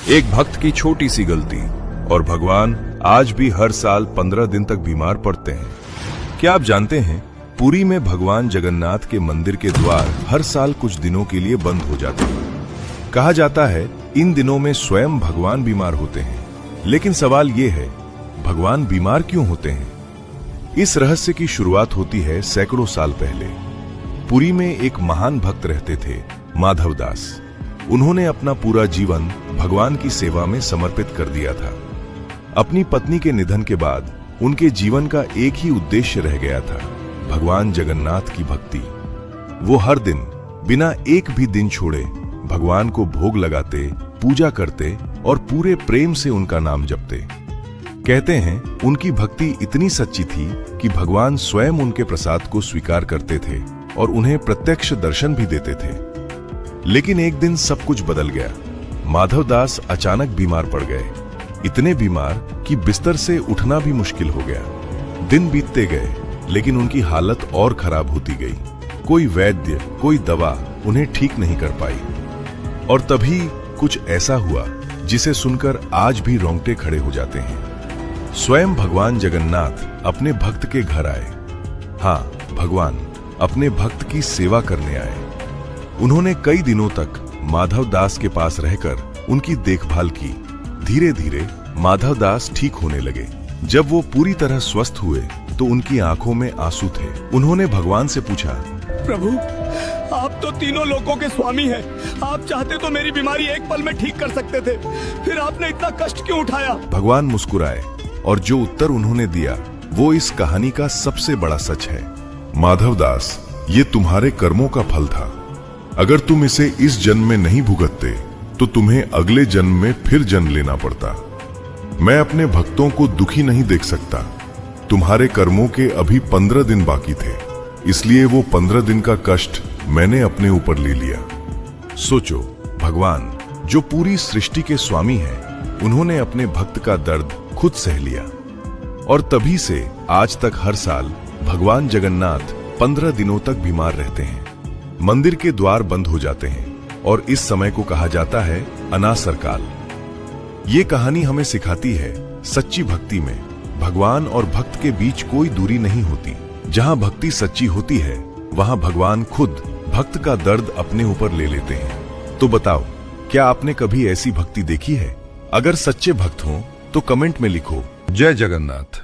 एक भक्त की छोटी सी गलती और भगवान आज भी हर साल 15 दिन तक बीमार पड़ते हैं। क्या आप जानते हैं, पुरी में भगवान जगन्नाथ के मंदिर के द्वार हर साल कुछ दिनों के लिए बंद हो जाते हैं। कहा जाता है इन दिनों में स्वयं भगवान बीमार होते हैं। लेकिन सवाल ये है, भगवान बीमार क्यों होते हैं? इस रहस्य की शुरुआत होती है सैकड़ों साल पहले। पुरी में एक महान भक्त रहते थे, माधव दास। उन्होंने अपना पूरा जीवन भगवान की सेवा में समर्पित कर दिया था। अपनी पत्नी के निधन के बाद उनके जीवन का एक ही उद्देश्य रह गया था, भगवान जगन्नाथ की भक्ति। वो हर दिन बिना एक भी दिन छोड़े भगवान को भोग लगाते, पूजा करते और पूरे प्रेम से उनका नाम जपते। कहते हैं उनकी भक्ति इतनी सच्ची थी कि भगवान स्वयं उनके प्रसाद को स्वीकार करते थे और उन्हें प्रत्यक्ष दर्शन भी देते थे। लेकिन एक दिन सब कुछ बदल गया। माधव दास अचानक बीमार पड़ गए, इतने बीमार कि बिस्तर से उठना भी मुश्किल हो गया। दिन बीतते गए, लेकिन उनकी हालत और खराब होती गई। कोई वैद्य, कोई दवा उन्हें ठीक नहीं कर पाई। और तभी कुछ ऐसा हुआ जिसे सुनकर आज भी रोंगटे खड़े हो जाते हैं। स्वयं भगवान जगन्नाथ अपने भक्त के घर आए। हाँ, भगवान अपने भक्त की सेवा करने आए। उन्होंने कई दिनों तक माधव दास के पास रहकर उनकी देखभाल की। धीरे धीरे माधव दास ठीक होने लगे। जब वो पूरी तरह स्वस्थ हुए तो उनकी आंखों में आंसू थे। उन्होंने भगवान से पूछा, प्रभु, आप तो तीनों लोकों के स्वामी हैं। आप चाहते तो मेरी बीमारी एक पल में ठीक कर सकते थे, फिर आपने इतना कष्ट क्यों उठाया? भगवान मुस्कुराए और जो उत्तर उन्होंने दिया वो इस कहानी का सबसे बड़ा सच है। माधव दास, ये तुम्हारे कर्मों का फल था। अगर तुम इसे इस जन्म में नहीं भुगतते तो तुम्हें अगले जन्म में फिर जन्म लेना पड़ता। मैं अपने भक्तों को दुखी नहीं देख सकता। तुम्हारे कर्मों के अभी 15 दिन बाकी थे, इसलिए वो 15 दिन का कष्ट मैंने अपने ऊपर ले लिया। सोचो, भगवान जो पूरी सृष्टि के स्वामी हैं, उन्होंने अपने भक्त का दर्द खुद सह लिया। और तभी से आज तक हर साल भगवान जगन्नाथ 15 दिनों तक बीमार रहते हैं। मंदिर के द्वार बंद हो जाते हैं और इस समय को कहा जाता है अनासर काल। ये कहानी हमें सिखाती है, सच्ची भक्ति में भगवान और भक्त के बीच कोई दूरी नहीं होती। जहां भक्ति सच्ची होती है, वहां भगवान खुद भक्त का दर्द अपने ऊपर ले लेते हैं। तो बताओ, क्या आपने कभी ऐसी भक्ति देखी है? अगर सच्चे भक्त हों तो कमेंट में लिखो, जय जगन्नाथ।